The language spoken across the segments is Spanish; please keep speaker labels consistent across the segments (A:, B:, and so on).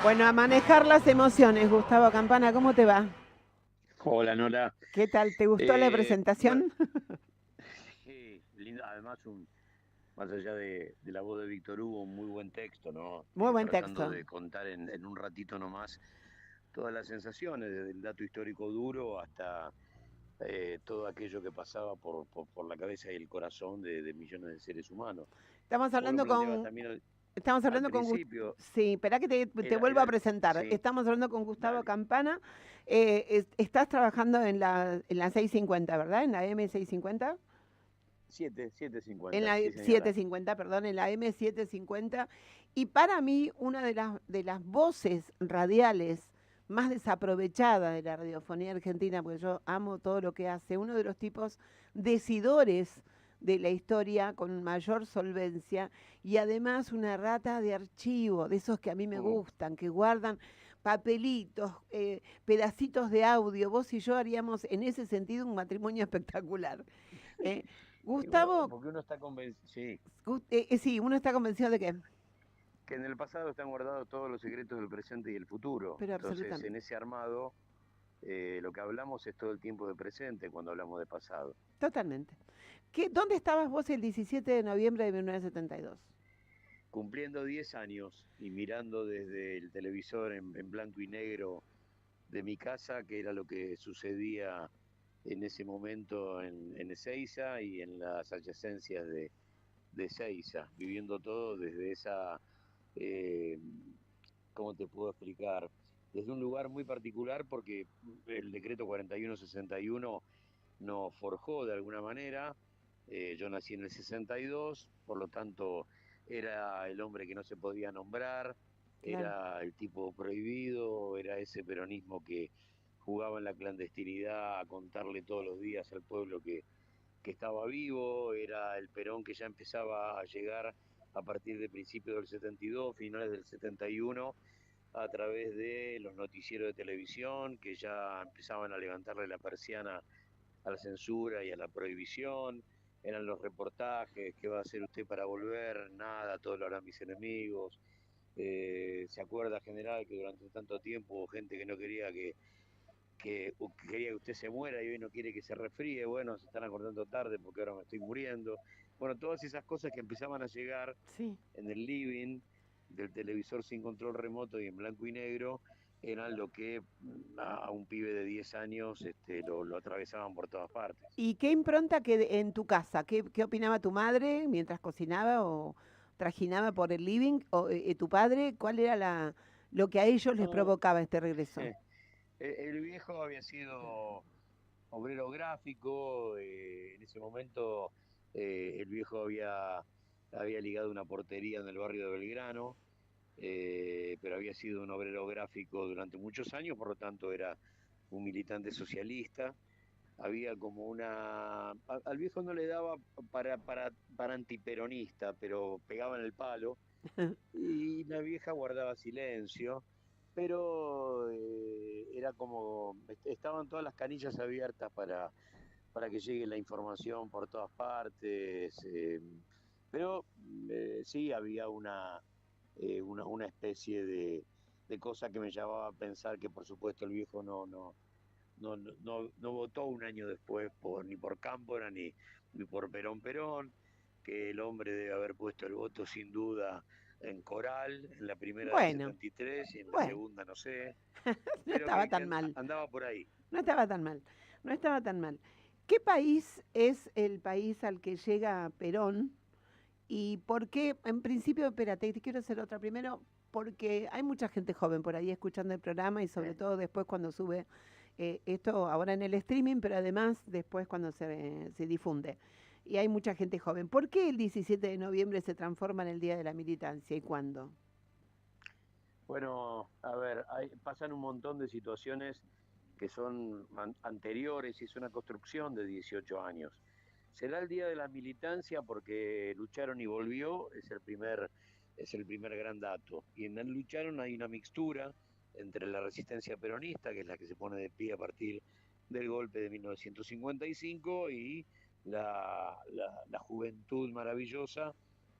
A: Bueno, a manejar las emociones, Gustavo Campana, ¿cómo te va?
B: Hola Nora.
A: ¿Qué tal? ¿Te gustó la
B: Bueno,
A: presentación?
B: sí, lindo. Además, más allá de la voz de Víctor Hugo, un muy buen texto, ¿no?
A: Muy buen
B: Tratando
A: texto.
B: de contar en un ratito nomás todas las sensaciones, desde el dato histórico duro hasta todo aquello que pasaba por la cabeza y el corazón de millones de seres humanos.
A: Estamos
B: Vos lo
A: hablando
B: planteabas
A: con,
B: también
A: estamos
B: al
A: hablando con Gustavo.
B: principio,
A: Sí, espera que te vuelvo a presentar.
B: sí,
A: Estamos hablando con Gustavo
B: dale,
A: Campana. Estás trabajando en la 650, ¿verdad? En la M650.
B: 750,
A: En la
B: sí señora.
A: 750, perdón, en la M750. Y para mí, una de las voces radiales más desaprovechadas de la radiofonía argentina, porque yo amo todo lo que hace, uno de los tipos decidores de la historia con mayor solvencia y además una rata de archivo, de esos que a mí me
B: Mm.
A: gustan, que guardan papelitos, pedacitos de audio. Vos y yo haríamos en ese sentido un matrimonio espectacular. Eh,
B: Y uno,
A: Gustavo,
B: porque uno está convencido, sí,
A: sí, uno está convencido de que,
B: que en el pasado están guardados todos los secretos del presente y el futuro.
A: pero
B: Entonces, en
A: absolutamente,
B: ese armado, lo que hablamos es todo el tiempo de presente cuando hablamos de pasado.
A: totalmente. ¿Dónde estabas vos el 17 de noviembre de 1972?
B: Cumpliendo 10 años y mirando desde el televisor en blanco y negro de mi casa, que era lo que sucedía en ese momento en Ezeiza y en las adyacencias de Ezeiza, viviendo todo desde esa, eh, ¿cómo te puedo explicar? Desde un lugar muy particular porque el decreto 4161 nos forjó de alguna manera. Yo nací en el 62, por lo tanto era el hombre que no se podía nombrar,
A: Claro.
B: era el tipo prohibido, era ese peronismo que jugaba en la clandestinidad a contarle todos los días al pueblo que estaba vivo, era el Perón que ya empezaba a llegar a partir de principios del 72, finales del 71, a través de los noticieros de televisión que ya empezaban a levantarle la persiana a la censura y a la prohibición, eran los reportajes, ¿qué va a hacer usted para volver? Nada, todo lo harán mis enemigos. ¿Se acuerda, general, que durante tanto tiempo hubo gente que no quería que quería que usted se muera y hoy no quiere que se resfríe? Bueno, se están acordando tarde porque ahora me estoy muriendo. Bueno, todas esas cosas que empezaban a llegar
A: Sí.
B: en el living del televisor sin control remoto y en blanco y negro eran lo que a un pibe de 10 años lo atravesaban por todas partes.
A: ¿Y qué impronta en tu casa? ¿Qué opinaba tu madre mientras cocinaba o trajinaba por el living? ¿O tu padre? ¿Cuál era lo que a ellos les
B: No,
A: provocaba este regreso?
B: el viejo había sido obrero gráfico, en ese momento el viejo había ligado una portería en el barrio de Belgrano, pero había sido un obrero gráfico durante muchos años, por lo tanto era un militante socialista. Había como al viejo no le daba para antiperonista, pero pegaba en el palo y la vieja guardaba silencio, pero era como, estaban todas las canillas abiertas para que llegue la información por todas partes, pero sí había una especie de cosa que me llevaba a pensar que por supuesto el viejo no votó un año después ni por Cámpora ni por Perón Perón, que el hombre debe haber puesto el voto sin duda en Coral, en la primera del
A: Bueno,
B: 73 y en la
A: bueno,
B: segunda no sé,
A: no
B: pero
A: estaba
B: que
A: tan mal.
B: andaba por ahí.
A: No estaba tan mal. No estaba tan mal. ¿Qué país es el país al que llega Perón? ¿Y por qué? En principio, espérate, te quiero hacer otra. Primero, porque hay mucha gente joven por ahí escuchando el programa y sobre
B: ¿Eh?
A: todo después cuando sube esto ahora en el streaming, pero además después cuando se difunde. Y hay mucha gente joven. ¿Por qué el 17 de noviembre se transforma en el Día de la Militancia y cuándo?
B: Bueno, a ver, pasan un montón de situaciones que son anteriores y es una construcción de 18 años. Será el día de la militancia porque lucharon y volvió, es el primer gran dato. Y en el lucharon hay una mixtura entre la resistencia peronista, que es la que se pone de pie a partir del golpe de 1955, y la juventud maravillosa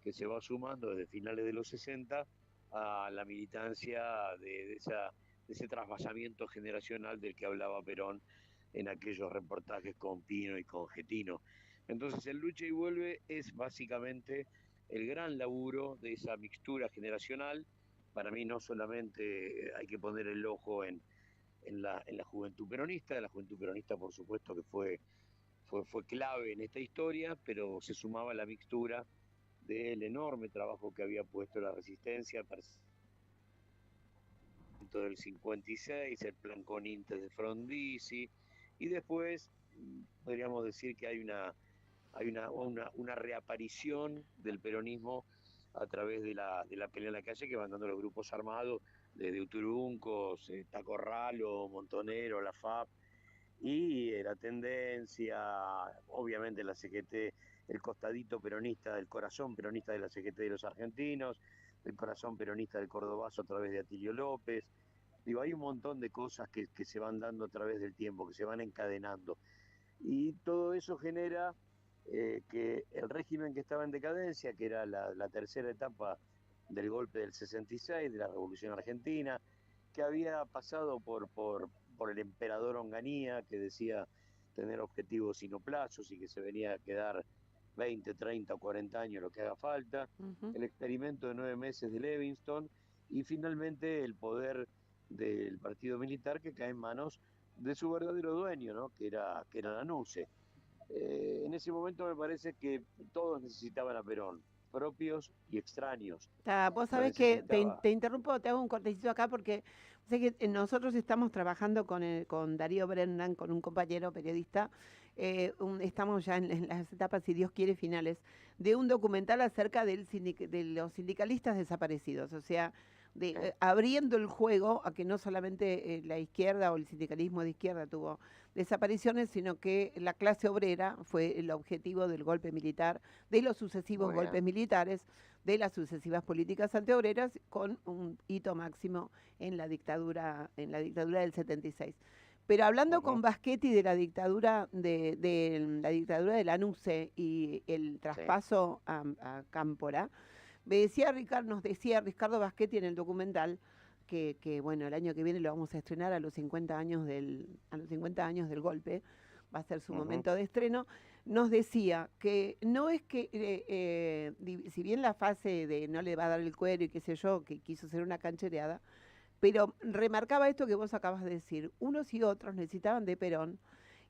B: que se va sumando desde finales de los 60 a la militancia de ese trasvasamiento generacional del que hablaba Perón en aquellos reportajes con Pino y con Getino. Entonces el lucha y vuelve es básicamente el gran laburo de esa mixtura generacional. Para mí no solamente hay que poner el ojo en la juventud peronista, por supuesto que fue clave en esta historia, pero se sumaba la mixtura del enorme trabajo que había puesto la resistencia del 56, el plan Conintes de Frondizi, y después podríamos decir que hay una reaparición del peronismo a través de la pelea en la calle que van dando los grupos armados, desde Uturuncos, Tacorralo, Montonero, la FAP, y la tendencia, obviamente la CGT, el costadito peronista, el corazón peronista de la CGT de los argentinos, el corazón peronista del Cordobazo a través de Atilio López. Digo, hay un montón de cosas que se van dando a través del tiempo, que se van encadenando. Y todo eso genera que el régimen que estaba en decadencia, que era la tercera etapa del golpe del 66, de la Revolución Argentina, que había pasado por el emperador Onganía, que decía tener objetivos y no plazos y que se venía a quedar 20, 30 o 40 años lo que haga falta, el experimento de 9 meses de Levingston y finalmente el poder del partido militar que cae en manos de su verdadero dueño, ¿no? que era la NUCE. En ese momento me parece que todos necesitaban a Perón, propios y extraños.
A: Vos
B: Lo
A: sabés que
B: necesitaba.
A: te interrumpo, te hago un cortecito acá porque sé que nosotros estamos trabajando con Darío Brennan, con un compañero periodista, estamos ya en las etapas, si Dios quiere, finales, de un documental acerca de los sindicalistas desaparecidos, o sea, abriendo el juego a que no solamente la izquierda o el sindicalismo de izquierda tuvo desapariciones, sino que la clase obrera fue el objetivo del golpe militar, de los sucesivos golpes militares, de las sucesivas políticas antiobreras, con un hito máximo en la dictadura del 76. Pero hablando con Baschetti de la dictadura de la dictadura de la NUCE y el traspaso a Cámpora, nos decía Ricardo Baschetti en el documental que bueno, el año que viene lo vamos a estrenar a los 50 años del golpe, va a ser su momento de estreno, nos decía que no es que, si bien la fase de no le va a dar el cuero y qué sé yo, que quiso ser una canchereada, pero remarcaba esto que vos acabas de decir, unos y otros necesitaban de Perón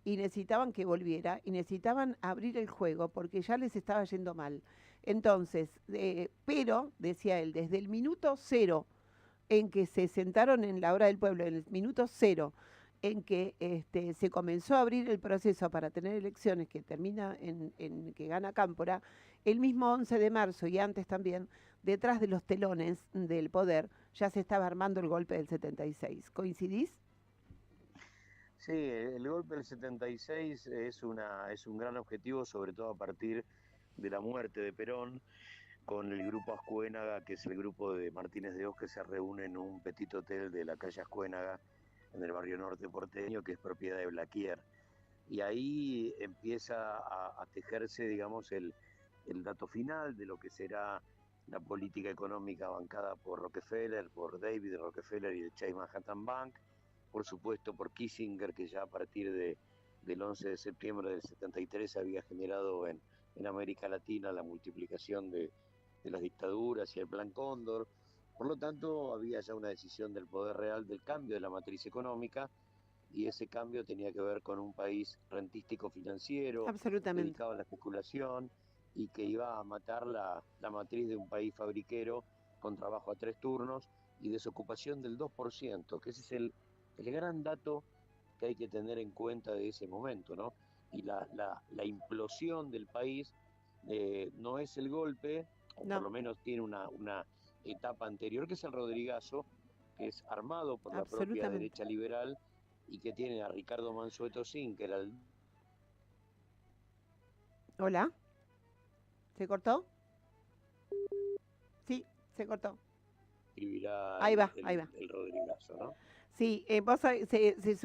A: y necesitaban que volviera y necesitaban abrir el juego porque ya les estaba yendo mal. Entonces, pero, decía él, desde el minuto cero en que se sentaron en la hora del pueblo, en el minuto cero en que se comenzó a abrir el proceso para tener elecciones que termina en que gana Cámpora, el mismo 11 de marzo y antes también, detrás de los telones del poder, ya se estaba armando el golpe del 76. ¿Coincidís?
B: Sí, el golpe del 76 es un gran objetivo, sobre todo a partir de la muerte de Perón, con el grupo Ascuénaga, que es el grupo de Martínez de Hoz, que se reúne en un petit hotel de la calle Ascuénaga, en el barrio norte porteño, que es propiedad de Blaquier. Y ahí empieza a tejerse, digamos, el dato final de lo que será la política económica bancada por Rockefeller, por David Rockefeller y el Chase Manhattan Bank, por supuesto por Kissinger, que ya a partir del 11 de septiembre del 73 había generado en América Latina la multiplicación de las dictaduras y el Plan Cóndor. Por lo tanto, había ya una decisión del poder real del cambio de la matriz económica, y ese cambio tenía que ver con un país rentístico financiero, dedicado a la especulación, y que iba a matar la matriz de un país fabriquero con trabajo a 3 turnos y desocupación del 2%, que ese es el gran dato que hay que tener en cuenta de ese momento, ¿no? Y la implosión del país no es el golpe, o por lo menos tiene una etapa anterior, que es el Rodrigazo, que es armado por la propia derecha liberal y que tiene a Ricardo Mansueto Sin, que era el...
A: Hola, ¿se cortó? Sí, se cortó.
B: Escribirá
A: ahí va.
B: El Rodrigazo, ¿no?
A: Sí,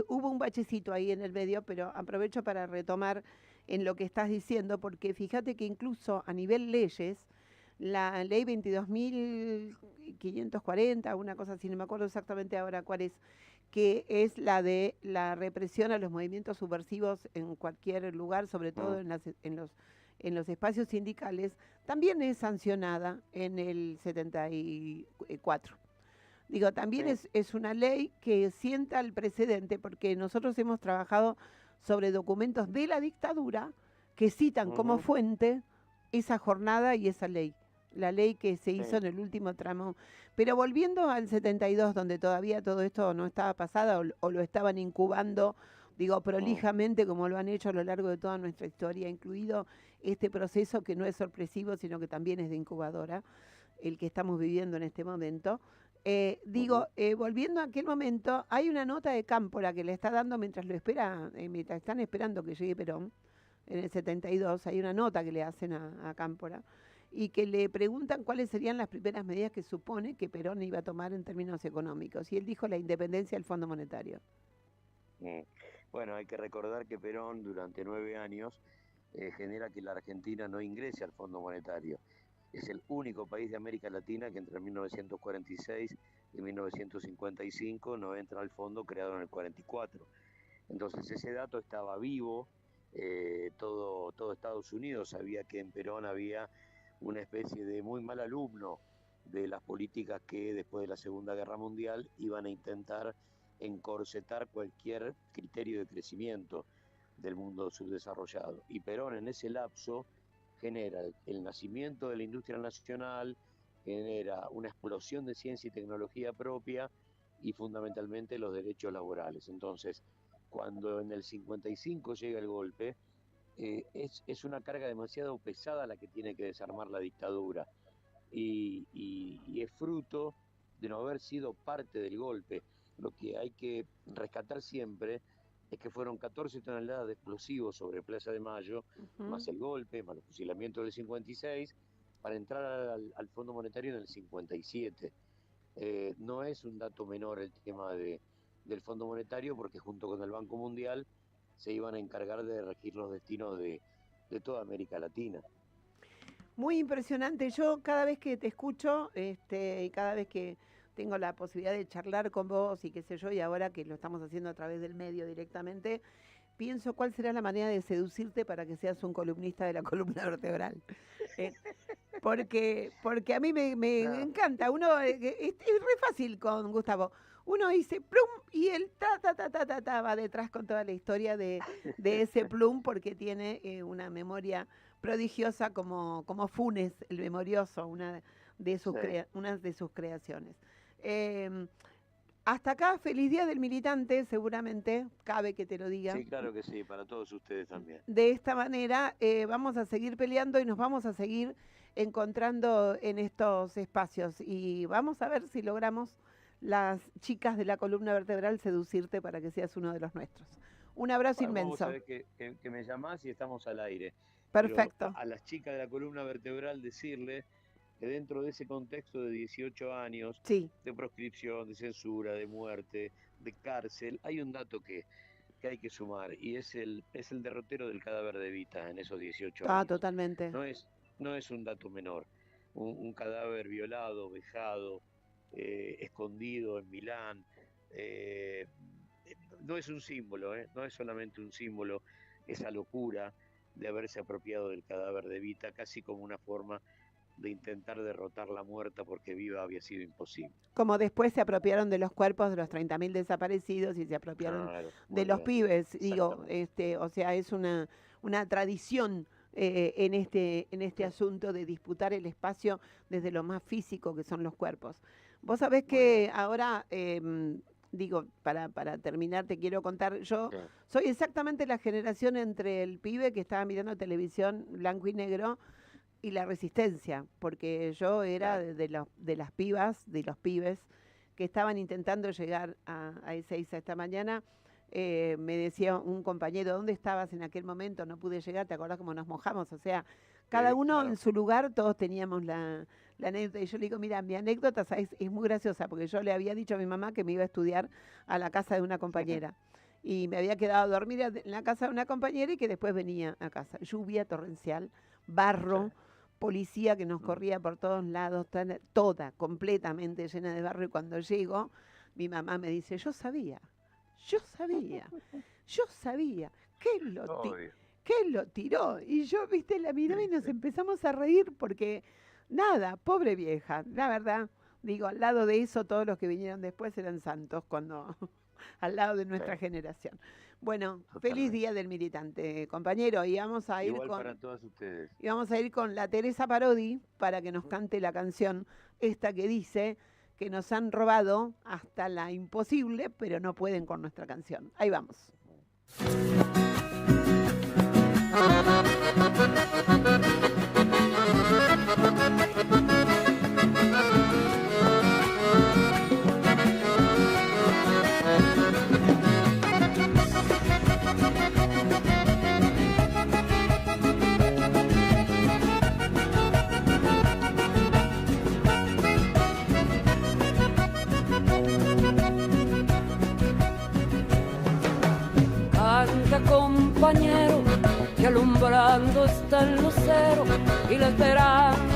A: hubo un bachecito ahí en el medio, pero aprovecho para retomar en lo que estás diciendo, porque fíjate que incluso a nivel leyes, la ley 22.540, una cosa así, no me acuerdo exactamente ahora cuál es, que es la de la represión a los movimientos subversivos en cualquier lugar, sobre todo en los espacios sindicales, también es sancionada en el 74. Digo, también
B: Sí.
A: es una ley que sienta el precedente porque nosotros hemos trabajado sobre documentos de la dictadura que citan como
B: Ujú,
A: fuente esa jornada y esa ley, la ley que se hizo
B: sí.
A: en el último tramo. Pero volviendo al 72, donde todavía todo esto no estaba pasado o lo estaban incubando, digo,
B: Mm,
A: prolijamente como lo han hecho a lo largo de toda nuestra historia, incluido este proceso que no es sorpresivo, sino que también es de incubadora, el que estamos viviendo en este momento.
B: ujú,
A: Volviendo a aquel momento, hay una nota de Cámpora que le está dando mientras lo espera, mientras están esperando que llegue Perón, en el 72, hay una nota que le hacen a Cámpora y que le preguntan cuáles serían las primeras medidas que supone que Perón iba a tomar en términos económicos. Y él dijo la independencia del Fondo Monetario.
B: mm. Bueno, hay que recordar que Perón durante 9 años genera que la Argentina no ingrese al Fondo Monetario. Es el único país de América Latina que entre 1946 y 1955 no entra al fondo creado en el 44. Entonces ese dato estaba vivo, todo Estados Unidos sabía que en Perón había una especie de muy mal alumno de las políticas que después de la Segunda Guerra Mundial iban a intentar encorsetar cualquier criterio de crecimiento del mundo subdesarrollado. Y Perón en ese lapso genera el nacimiento de la industria nacional, genera una explosión de ciencia y tecnología propia y fundamentalmente los derechos laborales. Entonces, cuando en el 55 llega el golpe, es una carga demasiado pesada la que tiene que desarmar la dictadura y es fruto de no haber sido parte del golpe. Lo que hay que rescatar siempre es que fueron 14 toneladas de explosivos sobre Plaza de Mayo,
A: Ujú.
B: más el golpe, más los fusilamientos del 56, para entrar al Fondo Monetario en el 57. No es un dato menor el tema del Fondo Monetario, porque junto con el Banco Mundial se iban a encargar de regir los destinos de toda América Latina.
A: Muy impresionante. Yo cada vez que te escucho, y cada vez que tengo la posibilidad de charlar con vos y qué sé yo, y ahora que lo estamos haciendo a través del medio directamente, pienso cuál será la manera de seducirte para que seas un columnista de la columna vertebral. Eh, porque a mí me
B: No,
A: encanta. Uno, es re fácil con Gustavo. Uno dice plum y él va detrás con toda la historia de ese plum porque tiene una memoria prodigiosa como Funes, el memorioso,
B: sí,
A: una de sus creaciones. Eh, Hasta acá, feliz día del militante, seguramente, cabe que te lo diga.
B: sí, claro que sí, para todos ustedes también.
A: De esta manera vamos a seguir peleando y nos vamos a seguir encontrando en estos espacios y vamos a ver si logramos las chicas de la columna vertebral seducirte para que seas uno de los nuestros. Un abrazo
B: Bueno, vos
A: inmenso.
B: sabés que me llamás y estamos al aire, pero
A: Perfecto.
B: a las chicas de la columna vertebral decirles que dentro de ese contexto de 18 años
A: Sí.
B: de proscripción, de censura, de muerte, de cárcel, hay un dato que hay que sumar y es el derrotero del cadáver de Evita en esos 18
A: Ah,
B: años.
A: totalmente.
B: No es, no es un dato menor. Un cadáver violado, vejado, escondido en Milán. eh, no es un símbolo, no es solamente un símbolo, esa locura de haberse apropiado del cadáver de Evita, casi como una forma de intentar derrotar la muerta porque viva había sido imposible.
A: Como después se apropiaron de los cuerpos de los 30.000 desaparecidos y se apropiaron
B: Claro,
A: de
B: muy
A: los
B: bien,
A: pibes, digo,
B: exactamente.
A: o sea, es una tradición en este
B: Sí,
A: asunto de disputar el espacio desde lo más físico que son los cuerpos. Vos sabés
B: muy bien.
A: que ahora, digo, para terminar, te quiero contar, yo
B: Sí,
A: soy exactamente la generación entre el pibe que estaba mirando televisión blanco y negro y la resistencia, porque yo era
B: claro.
A: de las pibas, de los pibes que estaban intentando llegar a Ezeiza esta mañana. Me decía un compañero, ¿dónde estabas en aquel momento? No pude llegar, ¿te acordás cómo nos mojamos? O sea, cada
B: Sí,
A: uno en
B: claro.
A: su lugar, todos teníamos la anécdota. Y yo le digo, mira, mi anécdota, ¿sabes? Es muy graciosa, porque yo le había dicho a mi mamá que me iba a estudiar a la casa de una compañera. Y me había quedado a dormir en la casa de una compañera y que después venía a casa. Lluvia torrencial,
B: Sí,
A: barro, policía que nos corría por todos lados, toda completamente llena de barro. Y cuando llego, mi mamá me dice, yo sabía, yo sabía, yo sabía. ¿Quién lo tiró? Y yo, viste, la miraba y nos empezamos a reír porque, nada, pobre vieja, la verdad. Digo, al lado de eso, todos los que vinieron después eran santos, cuando al lado de nuestra generación. Bueno, feliz Día del Militante, compañero, y vamos a ir
B: Igual para todos ustedes.
A: Y vamos a ir con la Teresa Parodi para que nos cante la canción esta que dice que nos han robado hasta la imposible, pero no pueden con nuestra canción. Ahí vamos.
C: Canta, compañero, que alumbrando está el lucero y la esperanza